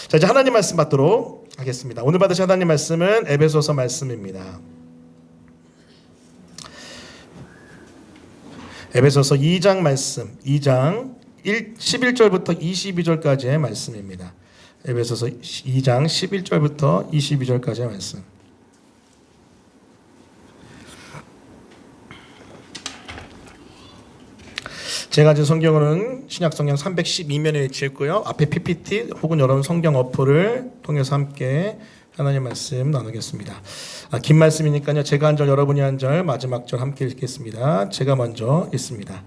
자, 이제 하나님 말씀 받도록 하겠습니다. 오늘 받으실 하나님 말씀은 에베소서 말씀입니다. 에베소서 2장 말씀, 2장 11절부터 22절까지의 말씀입니다. 에베소서 2장 11절부터 22절까지의 말씀. 제가 가진 성경은 신약 성경 312면에 위치했고요. 앞에 PPT 혹은 여러분 성경 어플을 통해서 함께 하나님 말씀 나누겠습니다. 긴 말씀이니까요. 제가 한 절, 여러분이 한 절, 마지막 절 함께 읽겠습니다. 제가 먼저 읽습니다.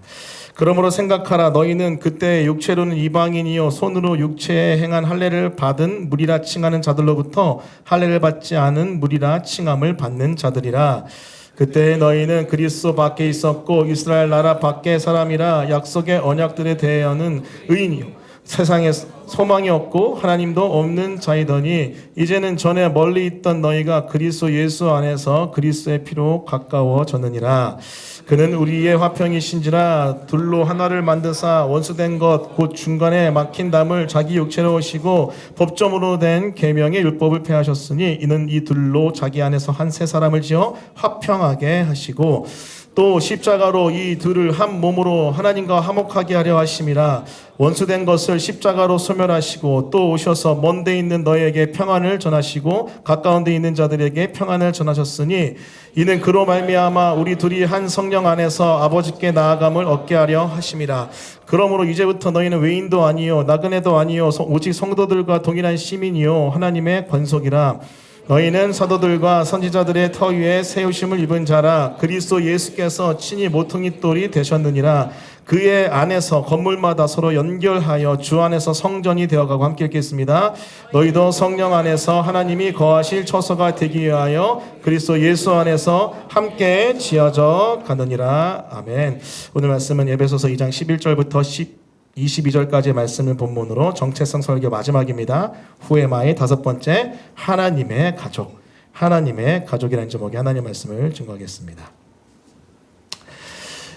그러므로 생각하라. 너희는 그때 육체로는 이방인이요 손으로 육체에 행한 할례를 받은 무리라 칭하는 자들로부터 할례를 받지 않은 무리라 칭함을 받는 자들이라. 그때 너희는 그리스도 밖에 있었고 이스라엘 나라 밖의 사람이라 약속의 언약들에 대하여는 의인이요 세상에 소망이 없고 하나님도 없는 자이더니 이제는 전에 멀리 있던 너희가 그리스도 예수 안에서 그리스도의 피로 가까워졌느니라. 그는 우리의 화평이신지라 둘로 하나를 만드사 원수된 것 곧 중간에 막힌 담을 자기 육체로 오시고 법정으로 된 계명의 율법을 폐하셨으니 이는 이 둘로 자기 안에서 한 세 사람을 지어 화평하게 하시고 또 십자가로 이 둘을 한 몸으로 하나님과 화목하게 하려 하심이라. 원수된 것을 십자가로 소멸하시고 또 오셔서 먼 데 있는 너희에게 평안을 전하시고 가까운 데 있는 자들에게 평안을 전하셨으니 이는 그로 말미암아 우리 둘이 한 성령 안에서 아버지께 나아감을 얻게 하려 하심이라. 그러므로 이제부터 너희는 외인도 아니요 나그네도 아니요 오직 성도들과 동일한 시민이요 하나님의 권속이라. 너희는 사도들과 선지자들의 터 위에 세우심을 입은 자라. 그리스도 예수께서 친히 모퉁이돌이 되셨느니라. 그의 안에서 건물마다 서로 연결하여 주 안에서 성전이 되어가고 함께 읽겠습니다. 너희도 성령 안에서 하나님이 거하실 처소가 되기 위하여 그리스도 예수 안에서 함께 지어져 가느니라. 아멘. 오늘 말씀은 에베소서 2장 11절부터 22절까지의 말씀을 본문으로 정체성 설교 마지막입니다. 후에마의 다섯 번째 하나님의 가족, 하나님의 가족이라는 제목의 하나님 말씀을 증거하겠습니다.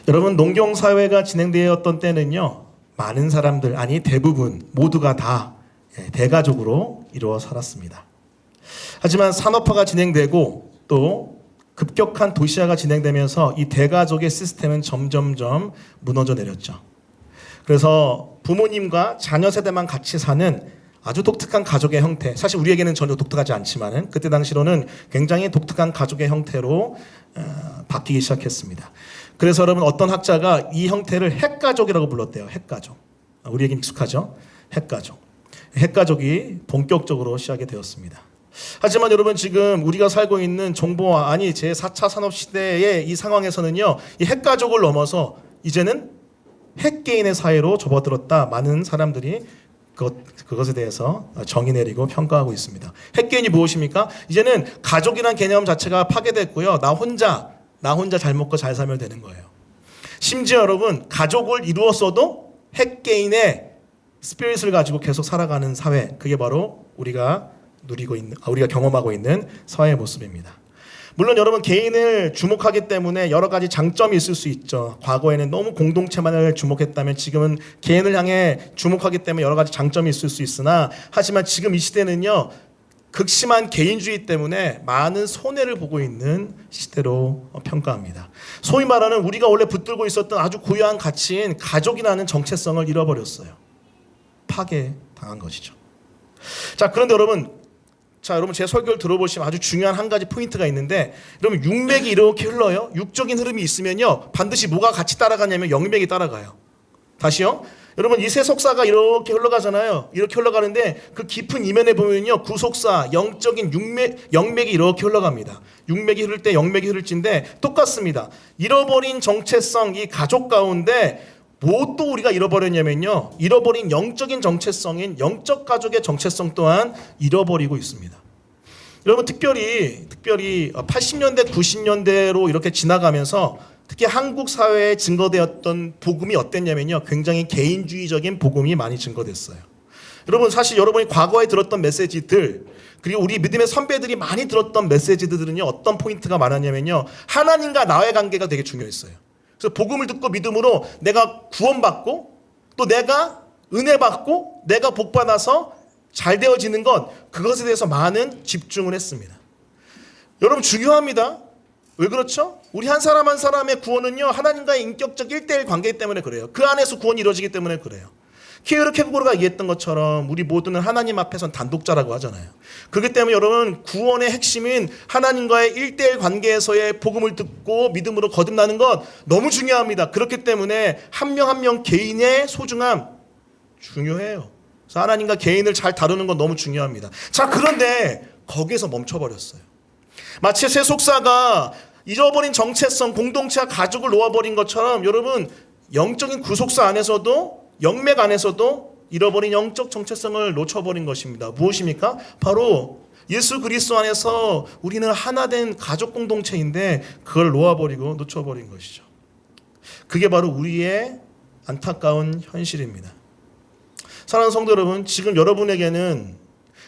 여러분, 농경사회가 진행되었던 때는요, 많은 사람들, 아니 대부분 모두가 다 대가족으로 이루어 살았습니다. 하지만 산업화가 진행되고 또 급격한 도시화가 진행되면서 이 대가족의 시스템은 점점점 무너져 내렸죠. 그래서 부모님과 자녀 세대만 같이 사는 아주 독특한 가족의 형태, 사실 우리에게는 전혀 독특하지 않지만은 그때 당시로는 굉장히 독특한 가족의 형태로 바뀌기 시작했습니다. 그래서 여러분, 어떤 학자가 이 형태를 핵가족이라고 불렀대요. 핵가족. 우리에게 익숙하죠? 핵가족. 핵가족이 본격적으로 시작이 되었습니다. 하지만 여러분, 지금 우리가 살고 있는 정보화, 아니 제4차 산업시대의 이 상황에서는요, 이 핵가족을 넘어서 이제는 핵개인의 사회로 접어들었다. 많은 사람들이 그것에 대해서 정의 내리고 평가하고 있습니다. 핵개인이 무엇입니까? 이제는 가족이라는 개념 자체가 파괴됐고요. 나 혼자 잘 먹고 잘 살면 되는 거예요. 심지어 여러분, 가족을 이루었어도 핵개인의 스피릿을 가지고 계속 살아가는 사회, 그게 바로 우리가 경험하고 있는 사회의 모습입니다. 물론 여러분, 개인을 주목하기 때문에 여러 가지 장점이 있을 수 있죠. 과거에는 너무 공동체만을 주목했다면 지금은 개인을 향해 주목하기 때문에 여러 가지 장점이 있을 수 있으나, 하지만 지금 이 시대는요, 극심한 개인주의 때문에 많은 손해를 보고 있는 시대로 평가합니다. 소위 말하는 우리가 원래 붙들고 있었던 아주 고유한 가치인 가족이라는 정체성을 잃어버렸어요. 파괴당한 것이죠. 자, 그런데 여러분 제 설교를 들어보시면 아주 중요한 한 가지 포인트가 있는데, 여러분, 육맥이 이렇게 흘러요. 육적인 흐름이 있으면요, 반드시 뭐가 같이 따라가냐면 영맥이 따라가요. 다시요. 여러분, 이 세속사가 이렇게 흘러가잖아요. 이렇게 흘러가는데 그 깊은 이면에 보면요, 구속사, 영적인 영맥이 이렇게 흘러갑니다. 육맥이 흐를 때 영맥이 흐를진데 똑같습니다. 잃어버린 정체성, 이 가족 가운데 뭐 또 우리가 잃어버렸냐면요, 잃어버린 영적인 정체성인 영적 가족의 정체성 또한 잃어버리고 있습니다. 여러분, 특별히 80년대 90년대로 이렇게 지나가면서 특히 한국 사회에 증거되었던 복음이 어땠냐면요, 굉장히 개인주의적인 복음이 많이 증거됐어요. 여러분, 사실 여러분이 과거에 들었던 메시지들, 그리고 우리 믿음의 선배들이 많이 들었던 메시지들은요, 어떤 포인트가 많았냐면요, 하나님과 나의 관계가 되게 중요했어요. 그래서 복음을 듣고 믿음으로 내가 구원받고 또 내가 은혜 받고 내가 복 받아서 잘 되어지는 것, 그것에 대해서 많은 집중을 했습니다. 여러분 중요합니다. 왜 그렇죠? 우리 한 사람 한 사람의 구원은요, 하나님과의 인격적 1대1 관계이기 때문에 그래요. 그 안에서 구원이 이루어지기 때문에 그래요. 키에르 케고르가 얘기했던 것처럼 우리 모두는 하나님 앞에선 단독자라고 하잖아요. 그렇기 때문에 여러분 구원의 핵심인 하나님과의 1대1 관계에서의 복음을 듣고 믿음으로 거듭나는 것 너무 중요합니다. 그렇기 때문에 한 명 한 명 개인의 소중함 중요해요. 그래서 하나님과 개인을 잘 다루는 건 너무 중요합니다. 자, 그런데 거기에서 멈춰버렸어요. 마치 세속사가 잊어버린 정체성, 공동체와 가족을 놓아버린 것처럼 여러분 영적인 구속사 안에서도 영맥 안에서도 잃어버린 영적 정체성을 놓쳐버린 것입니다. 무엇입니까? 바로 예수 그리스도 안에서 우리는 하나된 가족 공동체인데 그걸 놓쳐버린 것이죠. 그게 바로 우리의 안타까운 현실입니다. 사랑하는 성도 여러분, 지금 여러분에게는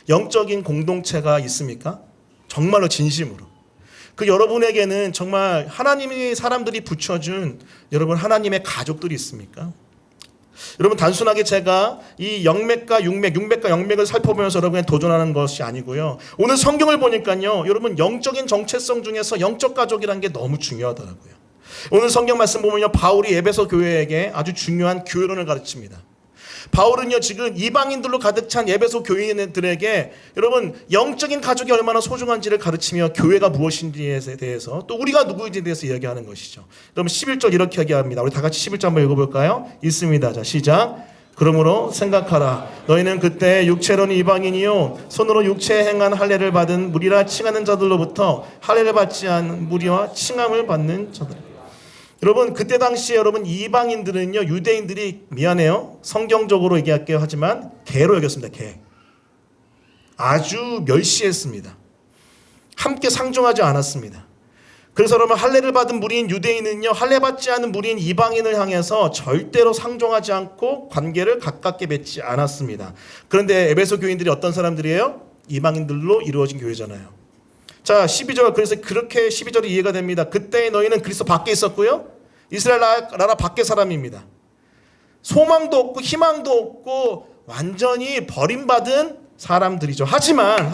영적인 공동체가 있습니까? 정말로 진심으로. 그 여러분에게는 정말 하나님이 사람들이 붙여준 여러분 하나님의 가족들이 있습니까? 여러분 단순하게 제가 이 영맥과 육맥과 영맥을 살펴보면서 여러분에 도전하는 것이 아니고요. 오늘 성경을 보니까요. 여러분 영적인 정체성 중에서 영적 가족이라는 게 너무 중요하더라고요. 오늘 성경 말씀 보면요. 바울이 에베소 교회에게 아주 중요한 교회론을 가르칩니다. 바울은요 지금 이방인들로 가득 찬 에베소 교인들에게 여러분 영적인 가족이 얼마나 소중한지를 가르치며 교회가 무엇인지에 대해서 또 우리가 누구인지에 대해서 이야기하는 것이죠. 여러분 11절 이렇게 이야기합니다. 우리 다 같이 11절 한번 읽어볼까요? 있습니다. 자 시작. 그러므로 생각하라. 너희는 그때 육체로는 이방인이요 손으로 육체에 행한 할례를 받은 무리라 칭하는 자들로부터 할례를 받지 않은 무리와 칭함을 받는 자들. 여러분 그때 당시에 여러분 이방인들은요 유대인들이 미안해요 성경적으로 얘기할게요 하지만 개로 여겼습니다. 개. 아주 멸시했습니다. 함께 상종하지 않았습니다. 그래서 여러분 할례를 받은 무리인 유대인은요 할례 받지 않은 무리인 이방인을 향해서 절대로 상종하지 않고 관계를 가깝게 맺지 않았습니다. 그런데 에베소 교인들이 어떤 사람들이에요? 이방인들로 이루어진 교회잖아요. 자 12절 그래서 그렇게 12절이 이해가 됩니다. 그때 너희는 그리스도 밖에 있었고요. 이스라엘 나라 밖의 사람입니다. 소망도 없고 희망도 없고 완전히 버림받은 사람들이죠. 하지만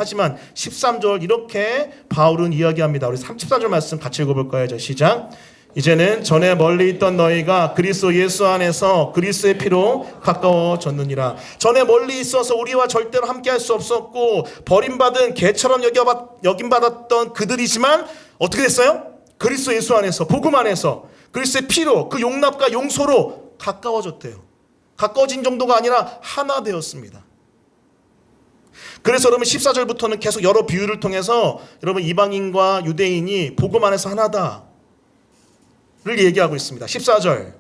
13절 이렇게 바울은 이야기합니다. 우리 34절 말씀 같이 읽어볼까요? 자 시작. 이제는 전에 멀리 있던 너희가 그리스도 예수 안에서 그리스도의 피로 가까워졌느니라. 전에 멀리 있어서 우리와 절대로 함께할 수 없었고 버림받은 개처럼 여김받았던 그들이지만 어떻게 됐어요? 그리스도 예수 안에서 복음 안에서 그리스도의 피로 그 용납과 용서로 가까워졌대요. 가까워진 정도가 아니라 하나 되었습니다. 그래서 여러분 14절부터는 계속 여러 비유를 통해서 여러분 이방인과 유대인이 복음 안에서 하나다 를 얘기하고 있습니다. 14절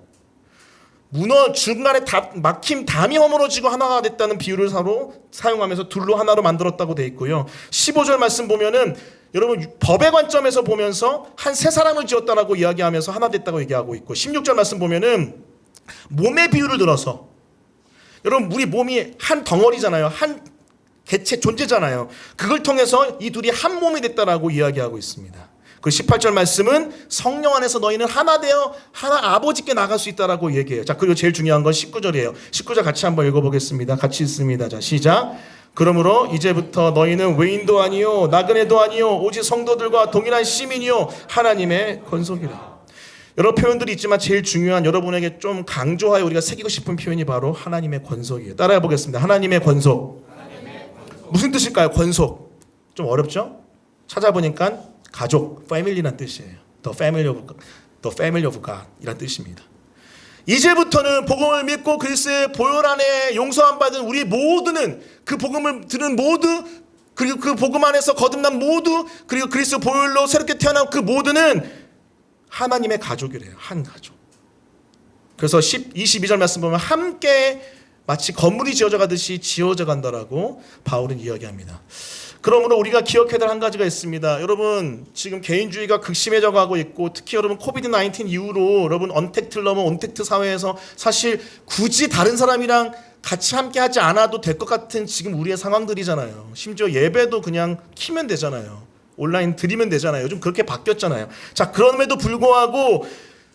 중간에 막힘 담이 허물어지고 하나가 됐다는 비유를 사용하면서 둘로 하나로 만들었다고 되어 있고요. 15절 말씀 보면은 여러분 법의 관점에서 보면서 한 세 사람을 지었다라고 이야기하면서 하나 됐다고 얘기하고 있고 16절 말씀 보면은 몸의 비유를 들어서 여러분 우리 몸이 한 덩어리잖아요. 한 개체 존재잖아요. 그걸 통해서 이 둘이 한 몸이 됐다라고 이야기하고 있습니다. 그 18절 말씀은 성령 안에서 너희는 하나 되어 하나 아버지께 나갈 수 있다라고 얘기해요. 자, 그리고 제일 중요한 건 19절이에요. 19절 같이 한번 읽어보겠습니다. 같이 읽습니다. 자, 시작. 그러므로 이제부터 너희는 외인도 아니요 나그네도 아니요 오직 성도들과 동일한 시민이요 하나님의 권속이라. 여러 표현들이 있지만 제일 중요한 여러분에게 좀 강조하여 우리가 새기고 싶은 표현이 바로 하나님의 권속이에요. 따라해 보겠습니다. 하나님의 권속. 무슨 뜻일까요? 권속. 좀 어렵죠? 찾아보니까 가족, family란 뜻이에요. The family of God 이란 뜻입니다. 이제부터는 복음을 믿고 그리스도의 보혈 안에 용서함 받은 우리 모두는 그 복음을 들은 모두 그리고 그 복음 안에서 거듭난 모두 그리고 그리스도 보혈로 새롭게 태어난 그 모두는 하나님의 가족이래요. 한 가족. 그래서 22절 말씀 보면 함께 마치 건물이 지어져 가듯이 지어져 간다라고 바울은 이야기합니다. 그러므로 우리가 기억해야 될 한 가지가 있습니다. 여러분 지금 개인주의가 극심해져 가고 있고 특히 여러분 코비드-19 이후로 여러분 언택트 넘어 언택트 사회에서 사실 굳이 다른 사람이랑 같이 함께 하지 않아도 될 것 같은 지금 우리의 상황들이잖아요. 심지어 예배도 그냥 키면 되잖아요. 온라인 드리면 되잖아요. 요즘 그렇게 바뀌었잖아요. 자 그럼에도 불구하고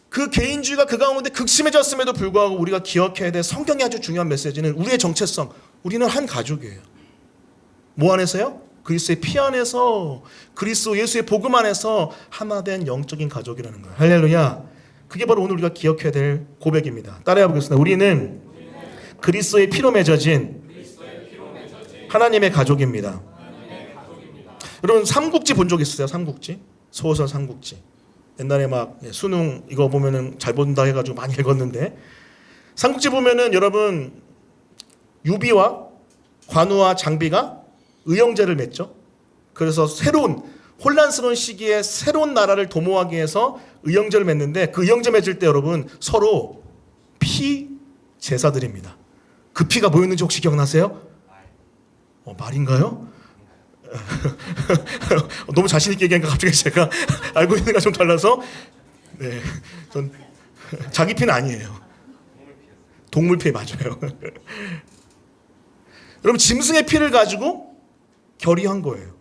그 개인주의가 그 가운데 극심해졌음에도 불구하고 우리가 기억해야 될 성경의 아주 중요한 메시지는 우리의 정체성. 우리는 한 가족이에요. 뭐 안에서요? 그리스도의 피 안에서, 그리스도 예수의 복음 안에서 하나된 영적인 가족이라는 거예요. 할렐루야. 그게 바로 오늘 우리가 기억해야 될 고백입니다. 따라해 보겠습니다. 우리는 그리스도의 피로 맺어진 하나님의 가족입니다. 여러분 삼국지 본 적 있으세요? 삼국지? 소설 삼국지. 옛날에 막 수능 이거 보면은 잘 본다 해가지고 많이 읽었는데, 삼국지 보면은 여러분 유비와 관우와 장비가 의형제를 맺죠. 그래서 새로운 혼란스러운 시기에 새로운 나라를 도모하기 위해서 의형제를 맺는데, 그 의형제 맺을 때 여러분 서로 피 제사드립니다. 그 피가 뭐였는지 혹시 기억나세요? 말인가요? 너무 자신 있게 얘기하니까 갑자기 제가 알고 있는 거 좀 달라서, 네, 전 자기 피는 아니에요. 동물 피 맞아요. 여러분 짐승의 피를 가지고 결의한 거예요.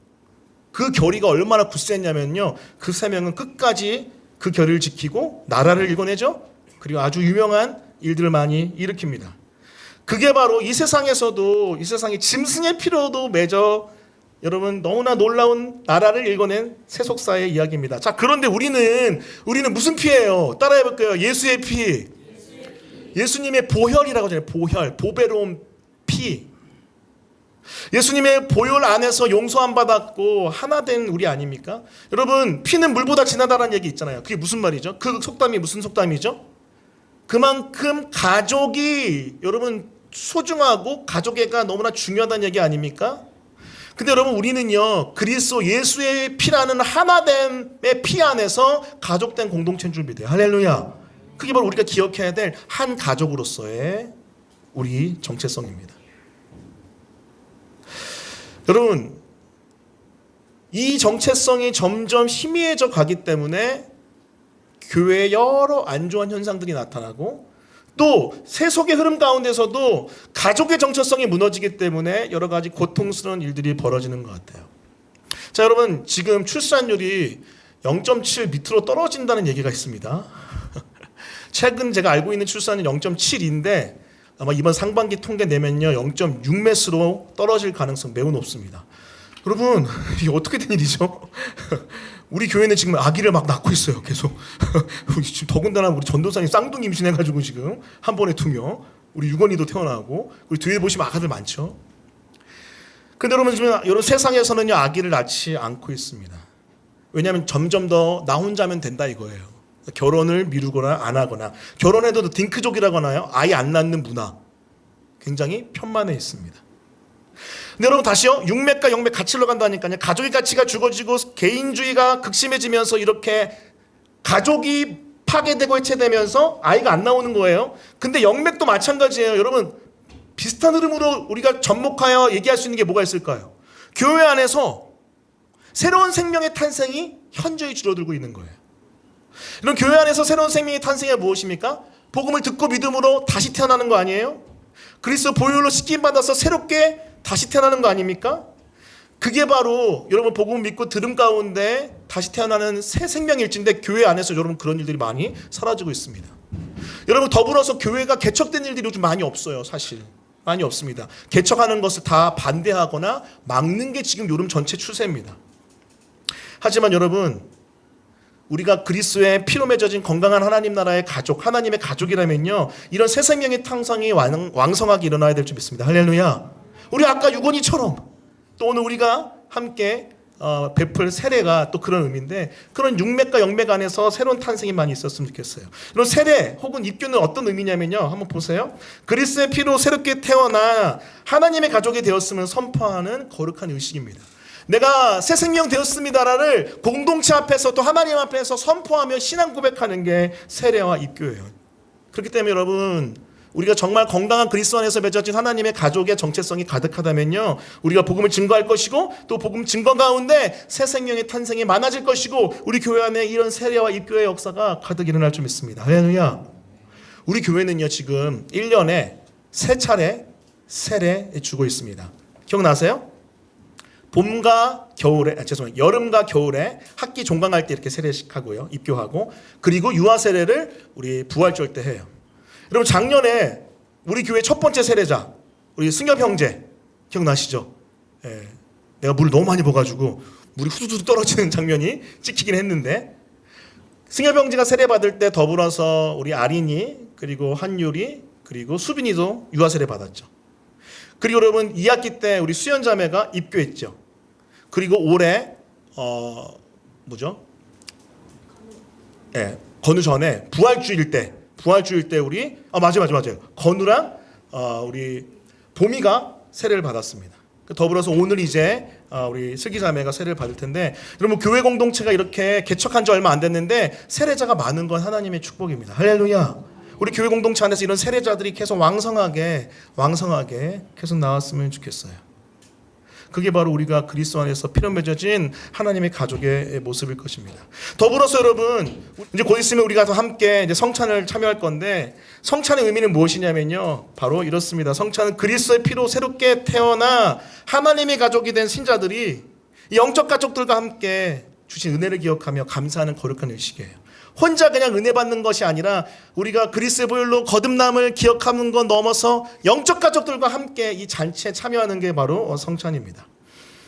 그 결의가 얼마나 굳셌냐면요, 그 세 명은 끝까지 그 결의를 지키고 나라를 일궈내죠. 그리고 아주 유명한 일들을 많이 일으킵니다. 그게 바로 이 세상에서도, 이 세상이 짐승의 피로도 맺어 여러분 너무나 놀라운 나라를 일궈낸 세속사의 이야기입니다. 자, 그런데 우리는 무슨 피예요? 따라해 볼게요. 예수의 피. 예수님의 보혈이라고 하잖아요. 보혈, 보배로운 피. 예수님의 보혈 안에서 용서함 받았고 하나 된 우리 아닙니까? 여러분 피는 물보다 진하다는 얘기 있잖아요. 그게 무슨 말이죠? 그 속담이 무슨 속담이죠? 그만큼 가족이 여러분 소중하고 가족애가 너무나 중요하다는 얘기 아닙니까? 근데 여러분 우리는요 그리스도 예수의 피라는 하나됨의 피 안에서 가족된 공동체인 줄 믿어요. 할렐루야. 그게 바로 우리가 기억해야 될 한 가족으로서의 우리 정체성입니다. 여러분 이 정체성이 점점 희미해져 가기 때문에 교회에 여러 안 좋은 현상들이 나타나고, 또 세속의 흐름 가운데서도 가족의 정체성이 무너지기 때문에 여러 가지 고통스러운 일들이 벌어지는 것 같아요. 자, 여러분 지금 출산율이 0.7 밑으로 떨어진다는 얘기가 있습니다. 최근 제가 알고 있는 출산은 0.7인데 아마 이번 상반기 통계 내면요 0.6매스로 떨어질 가능성 매우 높습니다. 여러분 이게 어떻게 된 일이죠? 우리 교회는 지금 아기를 막 낳고 있어요. 계속. 지금 더군다나 우리 전도사님 쌍둥이 임신해가지고 지금 한 번에 2명, 우리 유건이도 태어나고, 우리 뒤에 보시면 아가들 많죠. 근데 여러분 지금 여러분 세상에서는요 아기를 낳지 않고 있습니다. 왜냐하면 점점 더 나 혼자면 된다 이거예요. 결혼을 미루거나 안 하거나, 결혼해도 딩크족이라고 하나요? 아이 안 낳는 문화 굉장히 편만해 있습니다. 근데 여러분 다시요, 육맥과 영맥 같이 흘러간다니까요. 가족의 가치가 죽어지고 개인주의가 극심해지면서 이렇게 가족이 파괴되고 해체되면서 아이가 안 나오는 거예요. 근데 영맥도 마찬가지예요. 여러분 비슷한 흐름으로 우리가 접목하여 얘기할 수 있는 게 뭐가 있을까요? 교회 안에서 새로운 생명의 탄생이 현저히 줄어들고 있는 거예요. 이런 교회 안에서 새로운 생명의 탄생이 무엇입니까? 복음을 듣고 믿음으로 다시 태어나는 거 아니에요? 그리스도 보혈로 씻김 받아서 새롭게 다시 태어나는 거 아닙니까? 그게 바로 여러분 복음 믿고 들음 가운데 다시 태어나는 새 생명일진데, 교회 안에서 여러분 그런 일들이 많이 사라지고 있습니다. 여러분 더불어서 교회가 개척된 일들이 요즘 많이 없어요. 사실 많이 없습니다. 개척하는 것을 다 반대하거나 막는 게 지금 요즘 전체 추세입니다. 하지만 여러분 우리가 그리스도의 피로 맺어진 건강한 하나님 나라의 가족, 하나님의 가족이라면요 이런 새 생명의 탄생이 왕성하게 일어나야 될 줄 믿습니다. 할렐루야. 우리 아까 유건이처럼 또 오늘 우리가 함께 베풀 세례가 또 그런 의미인데, 그런 육맥과 영맥 안에서 새로운 탄생이 많이 있었으면 좋겠어요. 이런 세례 혹은 입교는 어떤 의미냐면요, 한번 보세요. 그리스도의 피로 새롭게 태어나 하나님의 가족이 되었음을 선포하는 거룩한 의식입니다. 내가 새 생명 되었습니다를 공동체 앞에서 또 하나님 앞에서 선포하며 신앙 고백하는 게 세례와 입교예요. 그렇기 때문에 여러분 우리가 정말 건강한 그리스도 안에서 맺어진 하나님의 가족의 정체성이 가득하다면요 우리가 복음을 증거할 것이고, 또 복음 증거 가운데 새 생명의 탄생이 많아질 것이고, 우리 교회 안에 이런 세례와 입교의 역사가 가득 일어날 줄 믿습니다. 할렐루야. 우리 교회는요 지금 1년에 3차례 세례 주고 있습니다. 기억나세요? 봄과 겨울에, 여름과 겨울에 학기 종강할 때 이렇게 세례식 하고요, 입교하고, 그리고 유아 세례를 우리 부활절 때 해요. 여러분 작년에 우리 교회 첫 번째 세례자 우리 승엽 형제 기억나시죠? 예. 내가 물을 너무 많이 부어가지고 물이 후두둑 떨어지는 장면이 찍히긴 했는데, 승열병지가 세례받을 때 더불어서 우리 아린이, 그리고 한율이, 그리고 수빈이도 유아 세례 받았죠. 그리고 여러분 2학기 때 우리 수연자매가 입교했죠. 그리고 올해 건우 전에 부활주일 때 우리 맞아요. 건우랑 우리 보미가 세례를 받았습니다. 더불어서 오늘 이제 우리 슬기자매가 세례를 받을 텐데, 여러분 교회 공동체가 이렇게 개척한 지 얼마 안 됐는데 세례자가 많은 건 하나님의 축복입니다. 할렐루야. 우리 교회 공동체 안에서 이런 세례자들이 계속 왕성하게 계속 나왔으면 좋겠어요. 그게 바로 우리가 그리스도 안에서 피로 맺어진 하나님의 가족의 모습일 것입니다. 더불어서 여러분, 이제 곧 있으면 우리가 다 함께 이제 성찬을 참여할 건데, 성찬의 의미는 무엇이냐면요, 바로 이렇습니다. 성찬은 그리스도의 피로 새롭게 태어나 하나님의 가족이 된 신자들이 영적 가족들과 함께 주신 은혜를 기억하며 감사하는 거룩한 의식이에요. 혼자 그냥 은혜 받는 것이 아니라 우리가 그리스도의 보혈로 거듭남을 기억하는 것 넘어서 영적 가족들과 함께 이 잔치에 참여하는 게 바로 성찬입니다.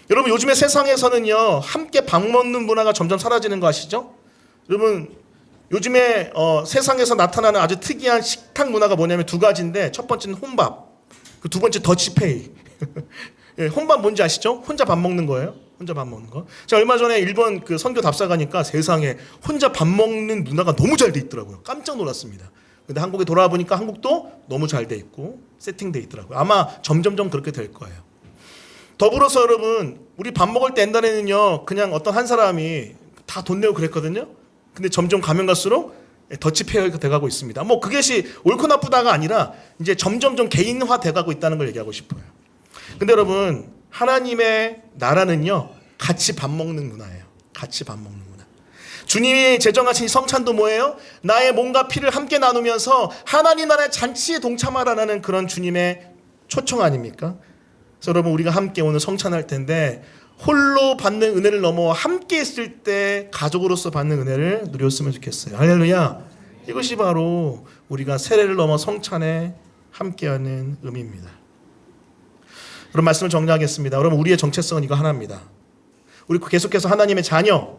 여러분 요즘에 세상에서는요, 함께 밥 먹는 문화가 점점 사라지는 거 아시죠? 여러분 요즘에 세상에서 나타나는 아주 특이한 식탁 문화가 뭐냐면 두 가지인데, 첫 번째는 혼밥, 그 두 번째 더치페이. 예, 혼밥 뭔지 아시죠? 혼자 밥 먹는 거예요. 혼자 밥 먹는 거. 제가 얼마 전에 일본 그 선교 답사 가니까 세상에 혼자 밥 먹는 문화가 너무 잘 돼 있더라고요. 깜짝 놀랐습니다. 근데 한국에 돌아와 보니까 한국도 너무 잘 돼 있고 세팅돼 있더라고요. 아마 점점점 그렇게 될 거예요. 더불어서 여러분, 우리 밥 먹을 때 옛날에는요, 그냥 어떤 한 사람이 다 돈 내고 그랬거든요. 근데 점점 가면 갈수록 더치페어가 돼가고 있습니다. 뭐 그것이 옳고 나쁘다가 아니라 이제 점점 좀 개인화 돼가고 있다는 걸 얘기하고 싶어요. 근데 여러분, 하나님의 나라는요, 같이 밥 먹는 문화예요. 같이 밥 먹는 문화. 주님이 제정하신 성찬도 뭐예요? 나의 몸과 피를 함께 나누면서 하나님 나라의 잔치에 동참하라는 그런 주님의 초청 아닙니까? 그래서 여러분, 우리가 함께 오늘 성찬할 텐데, 홀로 받는 은혜를 넘어 함께 있을 때 가족으로서 받는 은혜를 누렸으면 좋겠어요. 할렐루야. 이것이 바로 우리가 세례를 넘어 성찬에 함께하는 의미입니다. 그럼 말씀을 정리하겠습니다. 여러분, 우리의 정체성은 이거 하나입니다. 우리 계속해서 하나님의 자녀,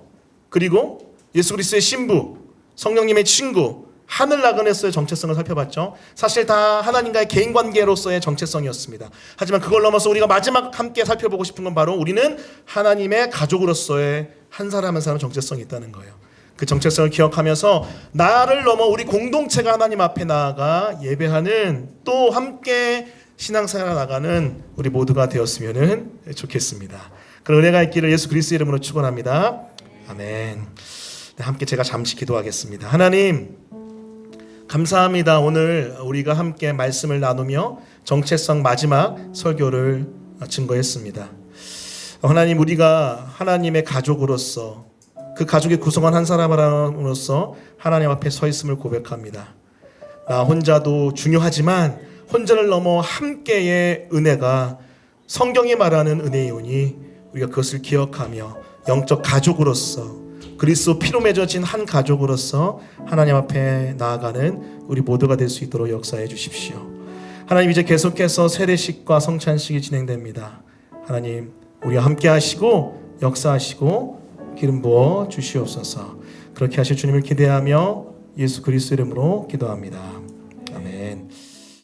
그리고 예수 그리스도의 신부, 성령님의 친구, 하늘 나그네로서의 정체성을 살펴봤죠. 사실 다 하나님과의 개인 관계로서의 정체성이었습니다. 하지만 그걸 넘어서 우리가 마지막 함께 살펴보고 싶은 건 바로 우리는 하나님의 가족으로서의 한 사람 한 사람 정체성이 있다는 거예요. 그 정체성을 기억하면서 나를 넘어 우리 공동체가 하나님 앞에 나아가 예배하는, 또 함께 신앙생활 나가는 우리 모두가 되었으면 좋겠습니다. 그런 은혜가 있기를 예수 그리스도의 이름으로 축원합니다. 아멘. 네, 함께 제가 잠시 기도하겠습니다. 하나님, 감사합니다. 오늘 우리가 함께 말씀을 나누며 정체성 마지막 설교를 증거했습니다. 하나님, 우리가 하나님의 가족으로서, 그 가족의 구성원 한 사람으로서 하나님 앞에 서 있음을 고백합니다. 나 혼자도 중요하지만 혼자를 넘어 함께의 은혜가 성경이 말하는 은혜이오니 우리가 그것을 기억하며 영적 가족으로서, 그리스도 피로 맺어진 한 가족으로서 하나님 앞에 나아가는 우리 모두가 될 수 있도록 역사해 주십시오. 하나님, 이제 계속해서 세례식과 성찬식이 진행됩니다. 하나님, 우리와 함께 하시고 역사하시고 기름 부어 주시옵소서. 그렇게 하실 주님을 기대하며 예수 그리스도 이름으로 기도합니다.